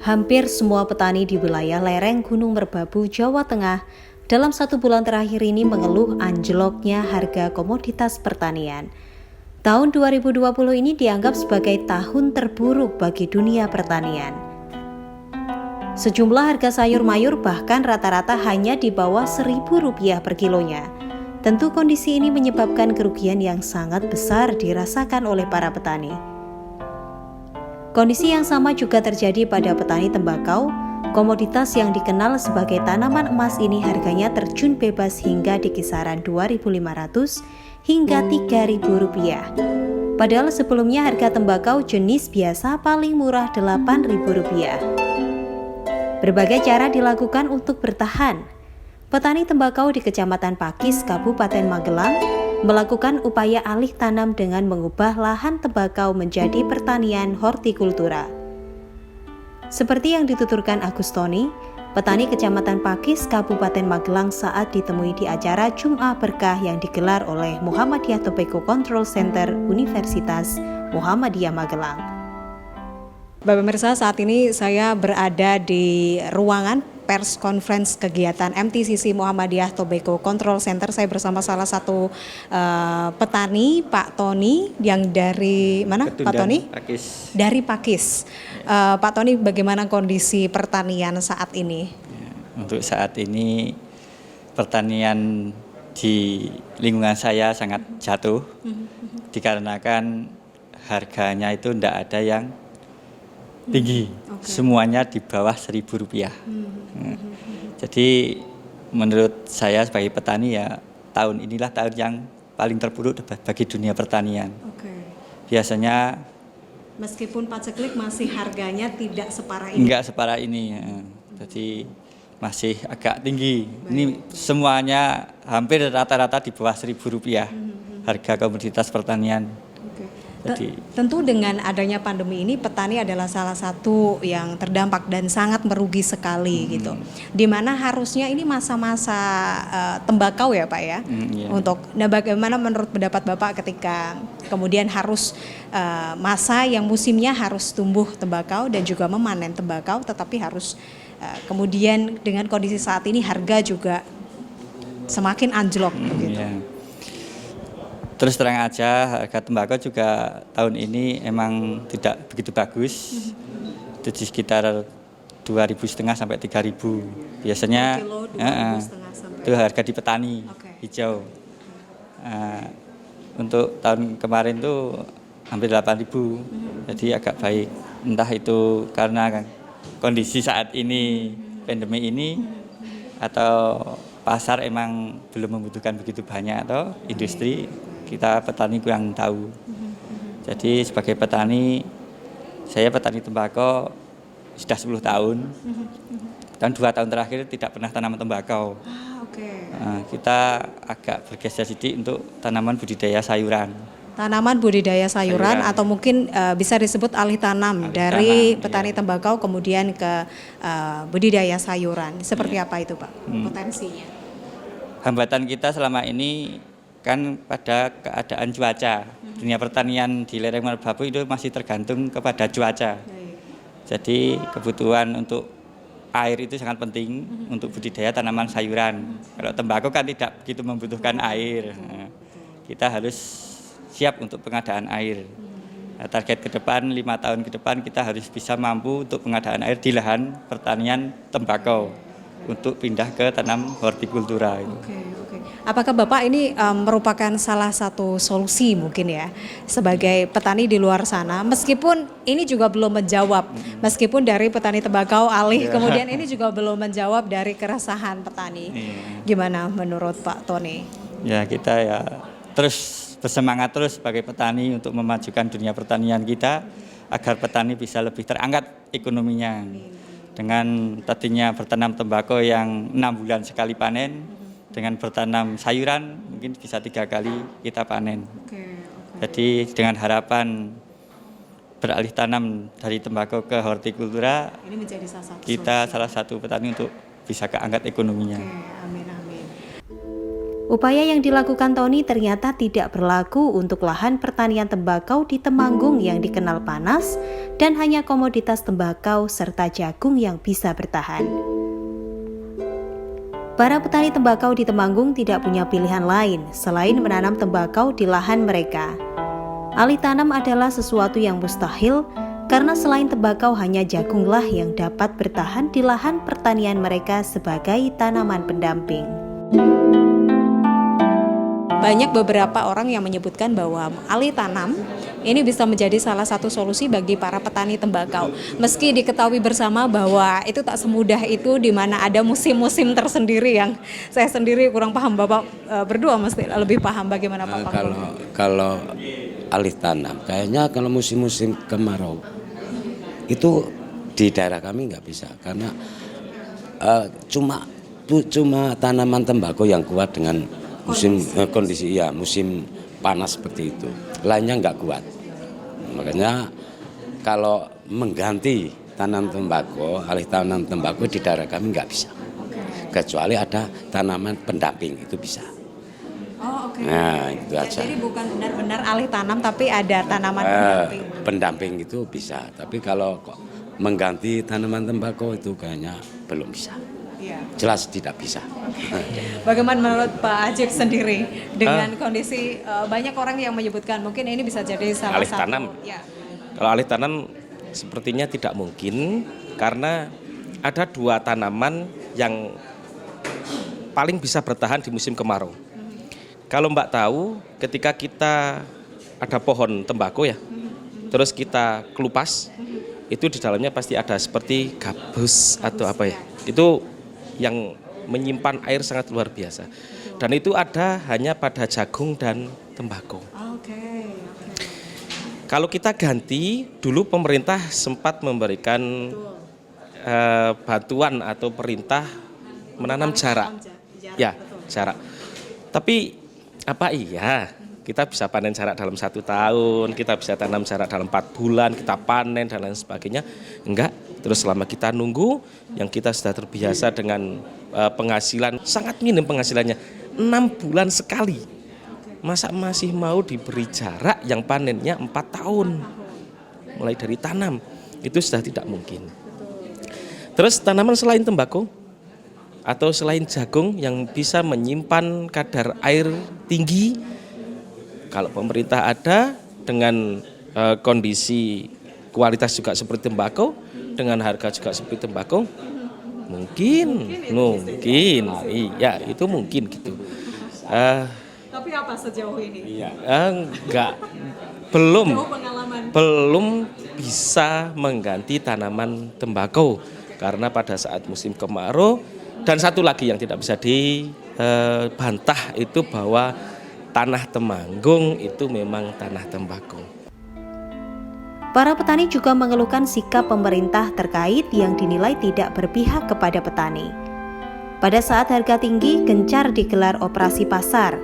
Hampir semua petani di wilayah lereng Gunung Merbabu, Jawa Tengah dalam 1 bulan terakhir ini mengeluh anjloknya harga komoditas pertanian. Tahun 2020 ini dianggap sebagai tahun terburuk bagi dunia pertanian. Sejumlah harga sayur mayur bahkan rata-rata hanya di bawah Rp1.000 per kilonya. Tentu kondisi ini menyebabkan kerugian yang sangat besar dirasakan oleh para petani. Kondisi yang sama juga terjadi pada petani tembakau. Komoditas yang dikenal sebagai tanaman emas ini harganya terjun bebas hingga di kisaran Rp2.500 hingga Rp3.000. Padahal sebelumnya harga tembakau jenis biasa paling murah Rp8.000. Berbagai cara dilakukan untuk bertahan. Petani tembakau di Kecamatan Pakis, Kabupaten Magelang melakukan upaya alih tanam dengan mengubah lahan tembakau menjadi pertanian hortikultura. Seperti yang dituturkan Agustoni, petani Kecamatan Pakis, Kabupaten Magelang saat ditemui di acara Jum'ah Berkah yang digelar oleh Muhammadiyah Tobacco Control Center Universitas Muhammadiyah Magelang. Bapak pemirsa, saat ini saya berada di ruangan pers conference kegiatan MTCC Muhammadiyah Tobacco Control Center. Saya bersama salah satu petani, Pak Tony, yang dari mana? Ketundan, Pak Tony? Pakis. Dari Pakis. Pak Tony, bagaimana kondisi pertanian saat ini? Untuk saat ini pertanian di lingkungan saya sangat jatuh, dikarenakan harganya itu tidak ada yang tinggi, semuanya di bawah Rp1.000. Jadi menurut saya sebagai petani ya, tahun inilah tahun yang paling terburuk bagi dunia pertanian. Biasanya meskipun paceklik masih harganya tidak separah ini. Enggak separah ini ya. Jadi masih agak tinggi. Ini semuanya hampir rata-rata di bawah Rp1.000 harga komoditas pertanian. Jadi, tentu dengan adanya pandemi ini petani adalah salah satu yang terdampak dan sangat merugi sekali gitu. Dimana harusnya ini masa-masa tembakau ya Pak ya. Nah, bagaimana menurut pendapat Bapak ketika kemudian harus masa yang musimnya harus tumbuh tembakau dan juga memanen tembakau, tetapi harus kemudian dengan kondisi saat ini harga juga semakin anjlok begitu. Terus terang aja harga tembakau juga tahun ini emang tidak begitu bagus. Itu di sekitar 2.500 sampai 3.000. Biasanya itu harga di petani hijau. Untuk tahun kemarin tuh hampir 8.000. Jadi agak baik. Entah itu karena kondisi saat ini pandemi ini atau pasar emang belum membutuhkan begitu banyak atau industri. Kita petani kurang tahu. Jadi sebagai petani, saya petani tembakau sudah 10 tahun. Dan 2 tahun terakhir tidak pernah tanaman tembakau. Kita agak bergeser sedikit untuk tanaman budidaya sayuran. Tanaman budidaya sayuran atau mungkin bisa disebut alih tanam dari petani tembakau kemudian ke budidaya sayuran. Seperti apa itu Pak potensinya? Hambatan kita selama ini kan pada keadaan cuaca. Dunia pertanian di lereng Merbabu itu masih tergantung kepada cuaca. Jadi kebutuhan untuk air itu sangat penting untuk budidaya tanaman sayuran. Kalau tembakau kan tidak begitu membutuhkan air. Kita harus siap untuk pengadaan air. Target ke depan 5 tahun ke depan kita harus bisa mampu untuk pengadaan air di lahan pertanian tembakau untuk pindah ke tanam hortikultura. Apakah Bapak ini merupakan salah satu solusi mungkin ya sebagai petani di luar sana, meskipun ini juga belum menjawab, meskipun dari petani tembakau alih kemudian ini juga belum menjawab dari keresahan petani. Gimana menurut Pak Tony? Ya kita ya terus bersemangat terus sebagai petani untuk memajukan dunia pertanian kita agar petani bisa lebih terangkat ekonominya. Dengan tadinya bertanam tembakau yang 6 bulan sekali panen, dengan bertanam sayuran mungkin bisa 3 kali kita panen. Jadi dengan harapan beralih tanam dari tembakau ke hortikultura, ini menjadi kita salah satu petani untuk bisa keangkat ekonominya. Amin. Upaya yang dilakukan Tony ternyata tidak berlaku untuk lahan pertanian tembakau di Temanggung yang dikenal panas dan hanya komoditas tembakau serta jagung yang bisa bertahan. Para petani tembakau di Temanggung tidak punya pilihan lain selain menanam tembakau di lahan mereka. Alih tanam adalah sesuatu yang mustahil karena selain tembakau hanya jagunglah yang dapat bertahan di lahan pertanian mereka sebagai tanaman pendamping. Banyak beberapa orang yang menyebutkan bahwa alih tanam ini bisa menjadi salah satu solusi bagi para petani tembakau. Meski diketahui bersama bahwa itu tak semudah itu, di mana ada musim-musim tersendiri yang saya sendiri kurang paham. Bapak berdua mesti lebih paham bagaimana Pak. Kalau alih tanam, kayaknya kalau musim-musim kemarau itu di daerah kami nggak bisa karena cuma tanaman tembakau yang kuat dengan kondisi musim panas seperti itu, lainnya nggak kuat. Makanya kalau mengganti alih tanam tembakau di daerah kami nggak bisa, kecuali ada tanaman pendamping itu bisa. Oh, oke. Nah itu aja. Jadi bukan benar-benar alih tanam tapi ada tanaman pendamping. Pendamping itu bisa, tapi kalau mengganti tanaman tembakau itu kayaknya belum bisa. Jelas tidak bisa. Bagaimana menurut Pak Ajib sendiri dengan kondisi banyak orang yang menyebutkan mungkin ini bisa jadi salah alih satu tanam? Ya. Kalau alih tanam sepertinya tidak mungkin karena ada 2 tanaman yang paling bisa bertahan di musim kemarau. Kalau Mbak tahu, ketika kita ada pohon tembakau ya, terus kita kelupas, itu di dalamnya pasti ada seperti gabus atau apa ya. Itu yang menyimpan air sangat luar biasa. Dan itu ada hanya pada jagung dan tembakau. Kalau kita ganti, dulu pemerintah sempat memberikan bantuan atau perintah menanam jarak. Ya, jarak. Tapi apa iya kita bisa panen jarak dalam 1 tahun, kita bisa tanam jarak dalam 4 bulan, kita panen dan lain sebagainya? Enggak. Terus selama kita nunggu, yang kita sudah terbiasa dengan penghasilan sangat minim penghasilannya, 6 bulan sekali. Masa masih mau diberi jarak yang panennya 4 tahun mulai dari tanam? Itu sudah tidak mungkin. Terus tanaman selain tembakau atau selain jagung yang bisa menyimpan kadar air tinggi, kalau pemerintah ada dengan kondisi kualitas juga seperti tembakau, dengan harga juga seperti tembakau, mungkin, iya itu mungkin gitu. Tapi apa sejauh ini? Enggak, belum bisa mengganti tanaman tembakau karena pada saat musim kemarau. Dan satu lagi yang tidak bisa dibantah itu bahwa tanah Temanggung itu memang tanah tembakau. Para petani juga mengeluhkan sikap pemerintah terkait yang dinilai tidak berpihak kepada petani. Pada saat harga tinggi, gencar digelar operasi pasar.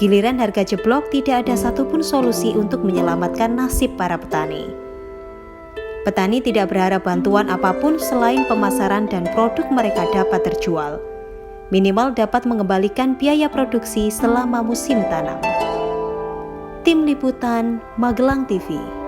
Giliran harga jeblok, tidak ada satupun solusi untuk menyelamatkan nasib para petani. Petani tidak berharap bantuan apapun selain pemasaran dan produk mereka dapat terjual. Minimal dapat mengembalikan biaya produksi selama musim tanam. Tim Liputan Magelang TV.